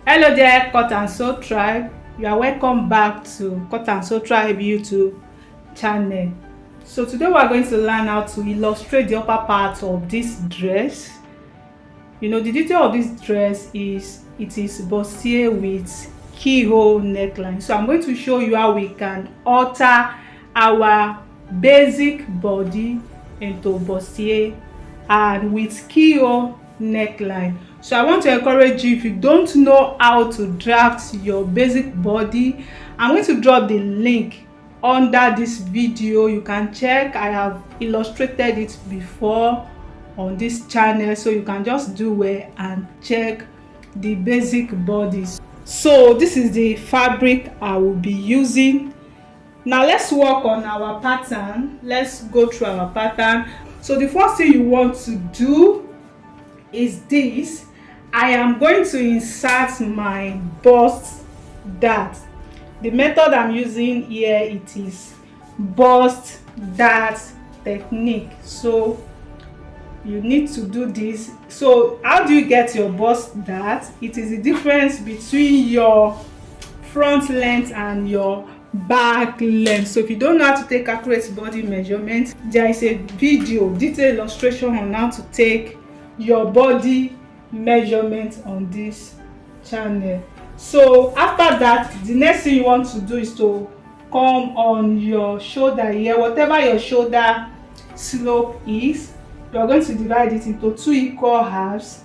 Hello there, Cut and Sew Tribe. You are welcome back to Cut and Sew Tribe YouTube channel. So today we are going to learn how to illustrate the upper part of this dress. The detail of this dress is it is bustier with keyhole neckline. So I'm going to show you how we can alter our basic body into bustier and with keyhole neckline. So I want to encourage you, if you don't know how to draft your basic body, I'm going to drop the link under this video. You can check. I have illustrated it before on this channel, so you can just do well and check the basic bodies. So this is the fabric I will be using. Now let's work on our pattern. Let's go through our pattern. So the first thing you want to do is this. I am going to insert my bust dart. The method I'm using here, it is bust dart technique. So you need to do this. So how do you get your bust dart? It is the difference between your front length and your back length. So if you don't know how to take accurate body measurements, there is a video, detailed illustration on how to take your body measurement on this channel. So after that, the next thing you want to do is to come on your shoulder here. Whatever your shoulder slope is, you are going to divide it into 2 equal halves.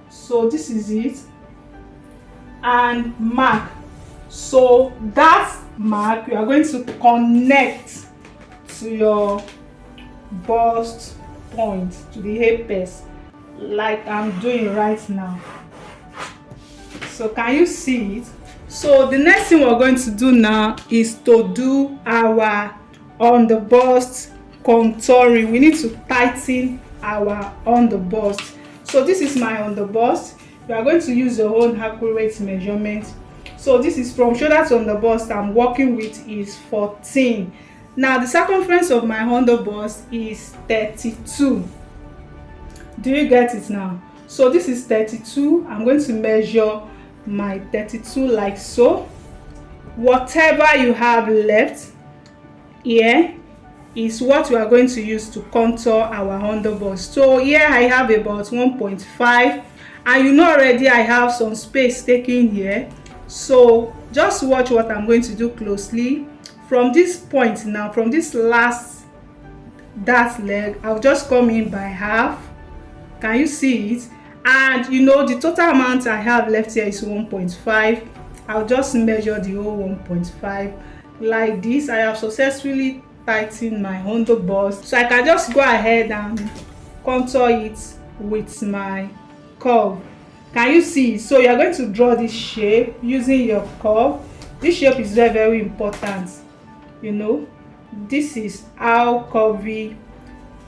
So this is it, and mark. So that mark you are going to connect to your bust point, to the apex, like I'm doing right now. So can you see it? So the next thing we're going to do now is to do our on the bust contouring. We need to tighten our on the bust. So this is my on the bust. You are going to use your own accurate measurement. So this is from shoulder to on the bust. I'm working with is 14. Now the circumference of my on the bust is 32. Do you get it now? So this is 32. I'm going to measure my 32 like so. Whatever you have left here is what we are going to use to contour our under bust. So here I have about 1.5, and you know already I have some space taken here. So just watch what I'm going to do closely. From this point now, from this last dart leg, I'll just come in by half. Can you see it? And the total amount I have left here is 1.5. I'll just measure the whole 1.5 like this. I have successfully tightened my under bust, so I can just go ahead and contour it with my curve. Can you see? So you are going to draw this shape using your curve. This shape is very, very important. This is how curvy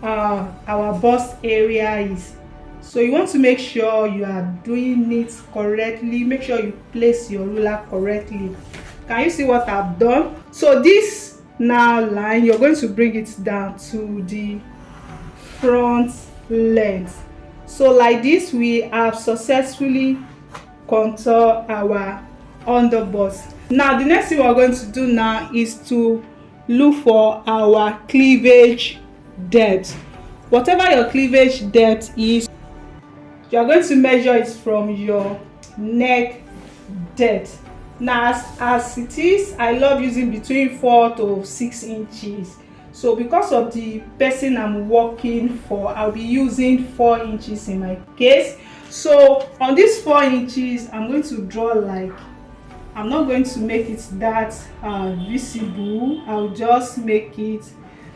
our bust area is. So you want to make sure you are doing it correctly. Make sure you place your ruler correctly. Can you see what I've done? So this now line, you're going to bring it down to the front length. So like this, we have successfully contoured our under bust. Now the next thing we're going to do now is to look for our cleavage depth. Whatever your cleavage depth is, you are going to measure it from your neck depth. Now as it is, I love using between 4 to 6 inches. So because of the person I'm working for, I'll be using 4 inches in my case. So on this 4 inches, I'm going to draw like, I'm not going to make it that visible. I'll just make it,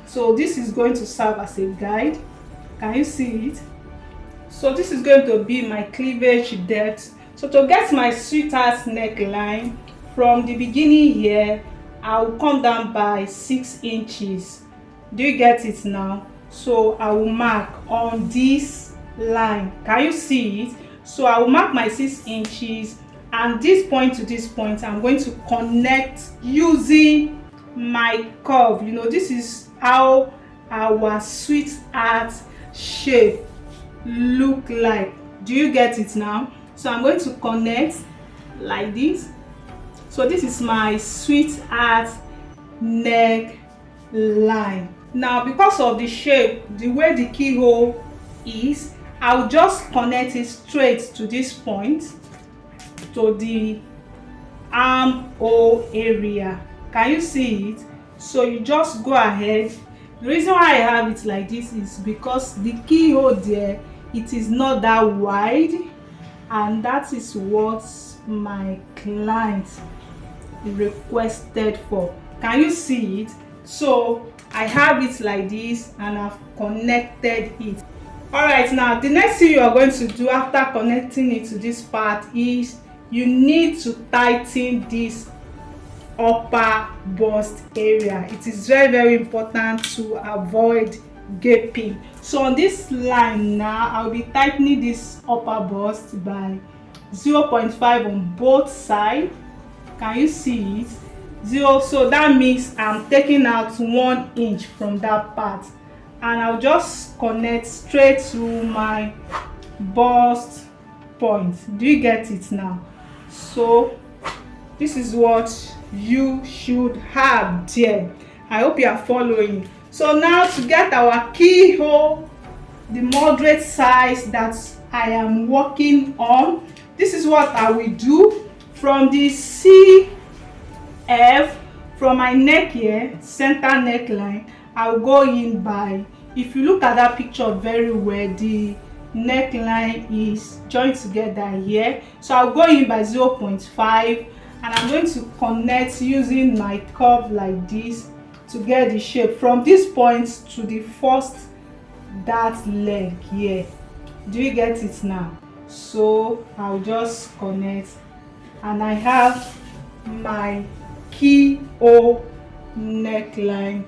so this is going to serve as a guide. Can you see it? So this is going to be my cleavage depth. So to get my sweetheart's neckline, from the beginning here, I'll come down by 6 inches. Do you get it now? So I will mark on this line. Can you see it? So I will mark my 6 inches, and this point to this point, I'm going to connect using my curve. This is how our sweetheart shape look like. Do you get it now? So I'm going to connect like this. So this is my sweetheart neckline. Now because of the shape, the way the keyhole is, I'll just connect it straight to this point, to the armhole area. Can you see it? So you just go ahead. The reason why I have it like this is because the keyhole there, it is not that wide, and that is what my client requested for. Can you see it? So I have it like this and I've connected it. All right, now the next thing you are going to do after connecting it to this part is you need to tighten this upper bust area. It is very important to avoid gaping. So on this line now, I'll be tightening this upper bust by 0.5 on both sides. Can you see it? 0, so that means I'm taking out 1 inch from that part, and I'll just connect straight to my bust point. Do you get it now? So this is what you should have there. I hope you are following. So now to get our keyhole, the moderate size that I am working on, this is what I will do. From the CF, from my neck here, center neckline, I'll go in by, if you look at that picture very well, the neckline is joined together here. So I'll go in by 0.5, and I'm going to connect using my curve like this to get the shape from this point to the first dart leg here. Do you get it now? So I'll just connect, and I have my keyhole neckline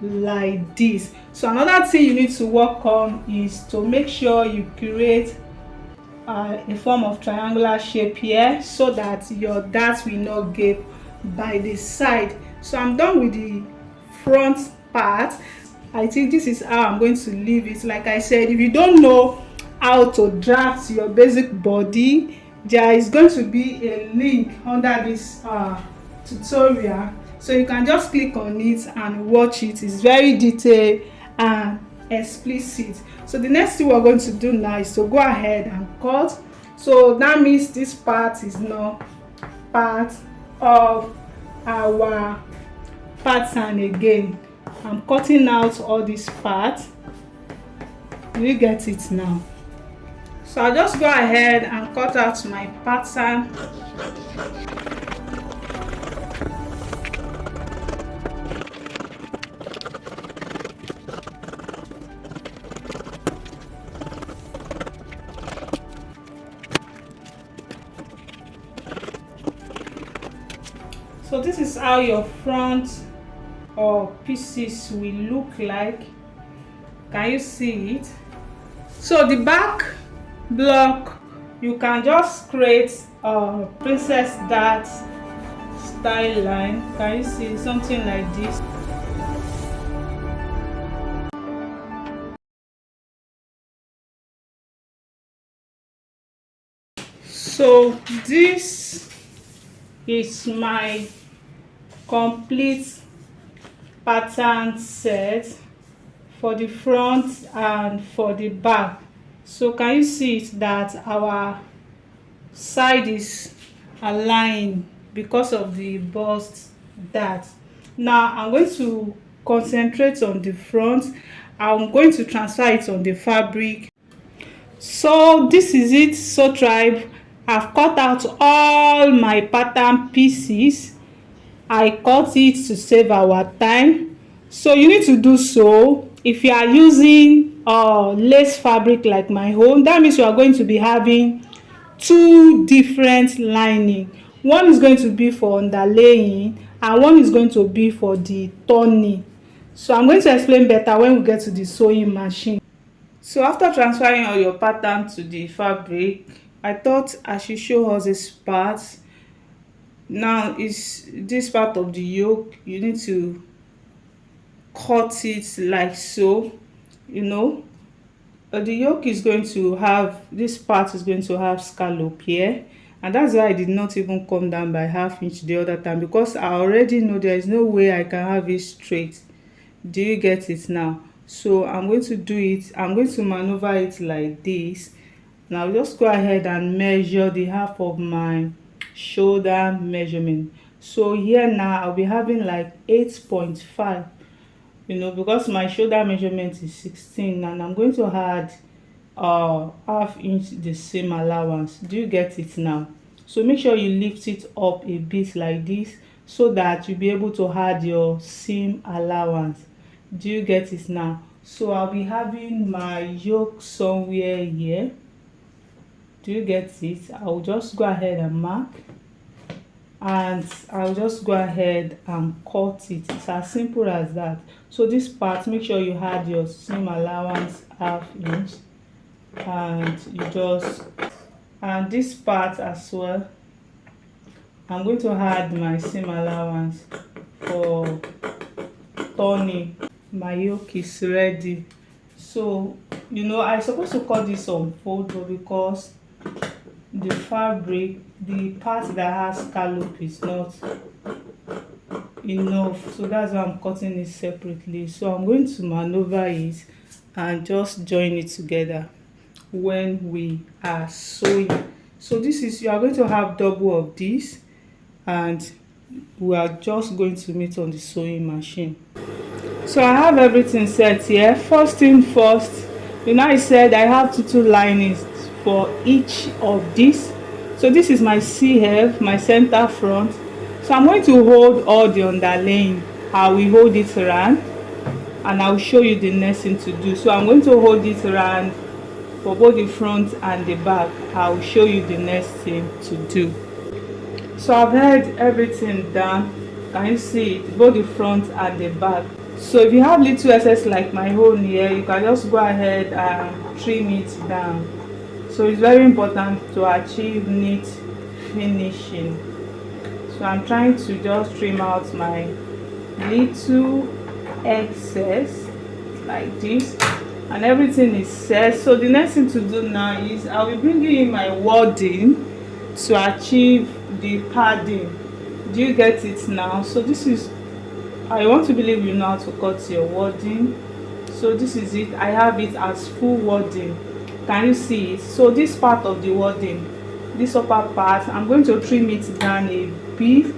like this. So another thing you need to work on is to make sure you create a form of triangular shape here, so that your darts will not gape by the side. So I'm done with the front part. I think this is how I'm going to leave it. Like I said, if you don't know how to draft your basic body, there is going to be a link under this tutorial, so you can just click on it and watch it. It's very detailed and explicit. So the next thing we're going to do now is to go ahead and cut. So that means this part is not part of our pattern again. I'm cutting out all this part. Do you get it now? So I'll just go ahead and cut out my pattern. So this is how your front or pieces will look like. Can you see it? So the back block, you can just create a princess dart style line. Can you see something like this? So this is my complete pattern set for the front and for the back. So can you see it that our side is aligned because of the bust dart. Now I'm going to concentrate on the front. I'm going to transfer it on the fabric. So this is it. So tribe, I've cut out all my pattern pieces. I cut it to save our time. So you need to do so. If you are using lace fabric like my own, that means you are going to be having two different lining. One is going to be for underlaying and one is going to be for the turning. So I'm going to explain better when we get to the sewing machine. So after transferring all your pattern to the fabric, I thought I should show us this part. Now is this part of the yoke. You need to cut it like so. You know, the yoke is going to have, this part is going to have scallop here, and that's why I did not even come down by ½ inch the other time, because I already know there is no way I can have it straight. Do you get it now? So I'm going to do it, I'm going to maneuver it like this. Now just go ahead and measure the half of my shoulder measurement. So here now I'll be having like 8.5, because my shoulder measurement is 16, and I'm going to add ½ inch the seam allowance. Do you get it now? So make sure you lift it up a bit like this, so that you'll be able to add your seam allowance. Do you get it now? So I'll be having my yoke somewhere here. Do you get it? I'll just go ahead and mark, and I'll just go ahead and cut it. It's as simple as that. So this part, make sure you add your seam allowance ½ inch, and this part as well, I'm going to add my seam allowance for turning. My yoke is ready. So I supposed to cut this on fold, but because the fabric, the part that has scallop is not enough, so that's why I'm cutting it separately. So I'm going to maneuver it and just join it together when we are sewing. So this is, you are going to have double of this, and we are just going to meet on the sewing machine. So I have everything set here. First thing first, I said I have two linings for each of these. So this is my CF, my center front. So I'm going to hold all the underlaying. I will hold it around, and I'll show you the next thing to do. So I'm going to hold it around for both the front and the back. I'll show you the next thing to do. So I've held everything down. Can you see it? Both the front and the back. So if you have little excess like my own here, you can just go ahead and trim it down. So it's very important to achieve neat finishing. So I'm trying to just trim out my little excess like this, and everything is set. So the next thing to do now is I'll be bringing in my wadding to achieve the padding. Do you get it now? So this is, I want to believe you know how to cut your wadding. So this is it. I have it as full wadding. Can you see it? So this part of the wadding, this upper part, I'm going to trim it down a bit,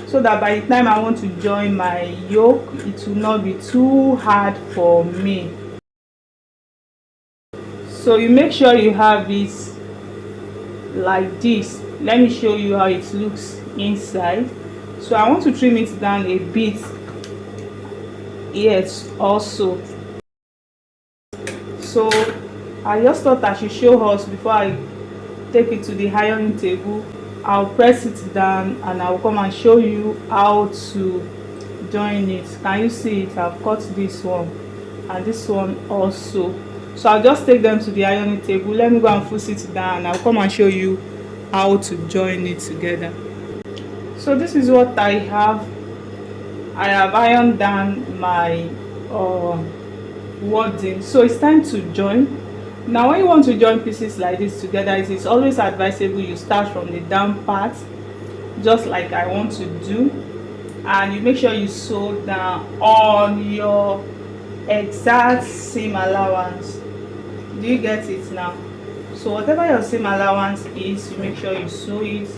so that by the time I want to join my yoke, it will not be too hard for me. So you make sure you have it like this. Let me show you how it looks inside. So I want to trim it down a bit. Yes, also. So I just thought I should show us before I take it to the ironing table. I'll press it down, and I'll come and show you how to join it. Can you see it? I've cut this one and this one also. So I'll just take them to the ironing table. Let me go and full it down, and I'll come and show you how to join it together. So this is what I have. I have ironed down my wadding. So it's time to join. Now when you want to join pieces like this together, it is always advisable you start from the down part, just like I want to do, and you make sure you sew down on your exact seam allowance. Do you get it now? So whatever your seam allowance is, you make sure you sew it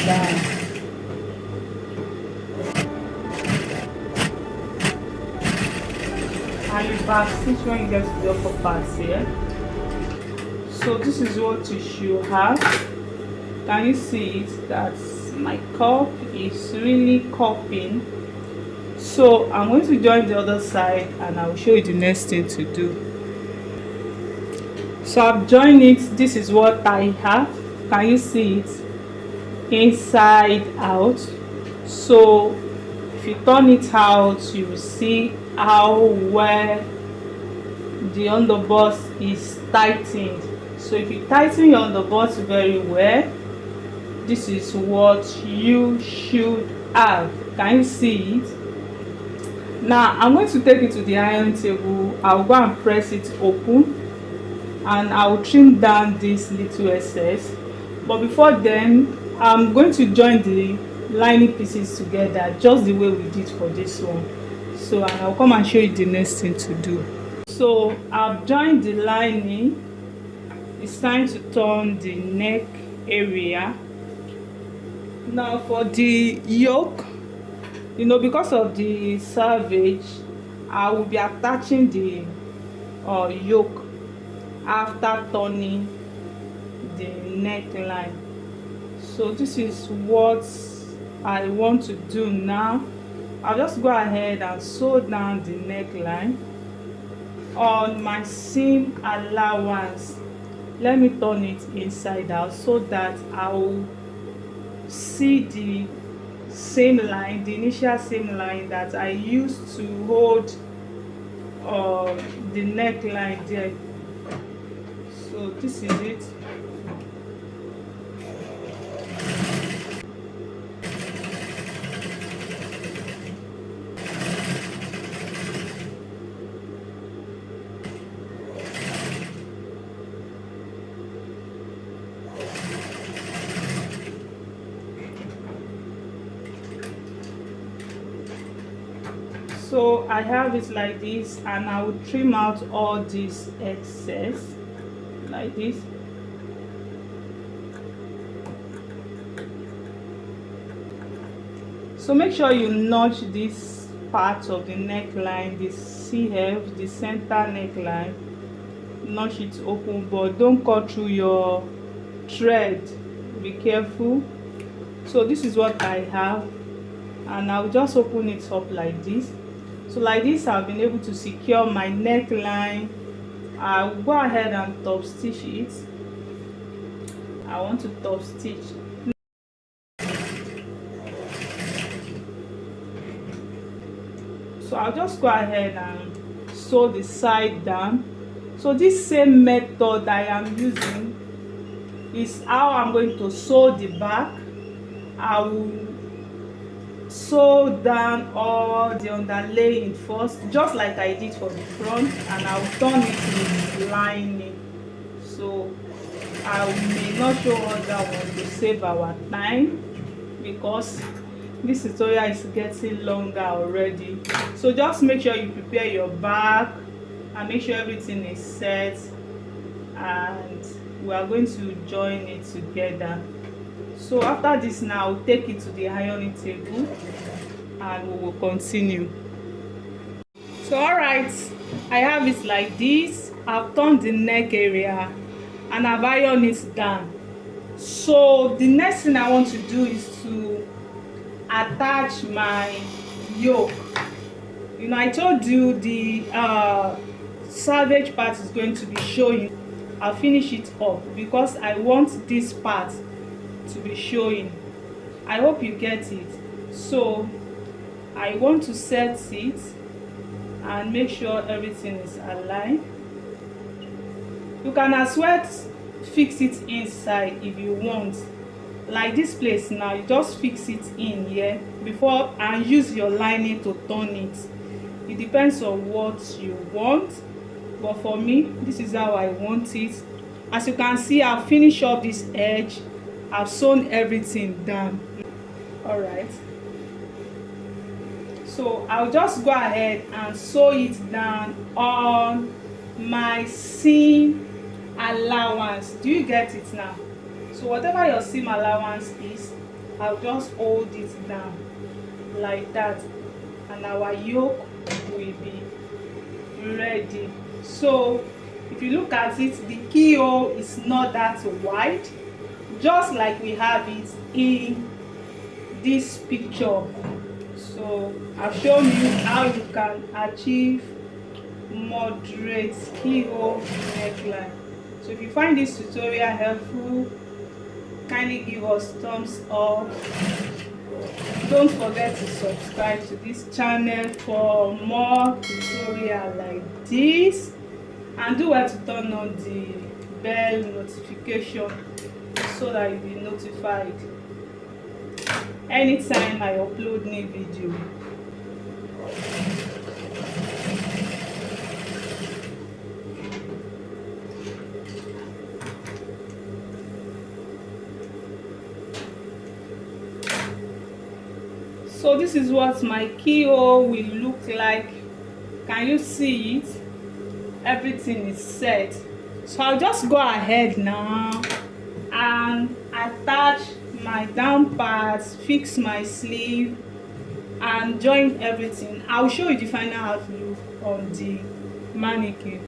down. And you back stitch when you get to the upper parts here. So this is what you should have. Can you see it? That my cup is really cupping. So I'm going to join the other side, and I will show you the next thing to do. So I've joined it. This is what I have. Can you see it? Inside out. So if you turn it out, you will see how well the underbust is tightened. So if you tighten your underbust very well, this is what you should have. Can you see it? Now I'm going to take it to the iron table. I'll go and press it open, and I'll trim down this little excess. But before then, I'm going to join the lining pieces together just the way we did for this one. So, and I'll come and show you the next thing to do. So I've joined the lining. It's time to turn the neck area. Now for the yoke, because of the selvage, I will be attaching the yoke after turning the neckline. So this is what I want to do now. I'll just go ahead and sew down the neckline on my seam allowance. Let me turn it inside out so that I'll see the same line, the initial seam line that I used to hold the neckline there. So this is it. So I have it like this, and I will trim out all this excess like this. So make sure you notch this part of the neckline, the CF, the center neckline. Notch it open, but don't cut through your thread. Be careful. So this is what I have, and I'll just open it up like this. So like this, I've been able to secure my neckline. I'll go ahead and top stitch it. I want to top stitch. So I'll just go ahead and sew the side down. So this same method I am using is how I'm going to sew the back. I will sew down all the underlaying first, just like I did for the front, and I'll turn it with lining. So I may not show all that one to save our time, because this tutorial is getting longer already. So just make sure you prepare your back and make sure everything is set, and we are going to join it together. So after this, now I'll take it to the ironing table and we will continue. So alright, I have it like this. I've turned the neck area and I've ironed it down. So the next thing I want to do is to attach my yoke. I told you the selvage part is going to be showing. I'll finish it up because I want this part to be showing. I hope you get it. So I want to set it and make sure everything is aligned. You can as well fix it inside if you want. Like this place now, you just fix it in here before and use your lining to turn it. It depends on what you want, but for me, this is how I want it. As you can see, I've finished up this edge. I've sewn everything down. All right, so I'll just go ahead and sew it down on my seam allowance. Do you get it now? So whatever your seam allowance is, I'll just hold it down like that, and our yoke will be ready. So if you look at it, the keyhole is not that wide, just like we have it in this picture. So I've shown you how you can achieve moderate keyhole neckline. So if you find this tutorial helpful, kindly give us thumbs up. Don't forget to subscribe to this channel for more tutorials like this, and do well to turn on the bell notification so that you'll be notified anytime I upload new video. So this is what my keyhole will look like. Can you see it? Everything is set. So I'll just go ahead now and attach my down parts, fix my sleeve and join everything. I'll show you the final outlook on the mannequin.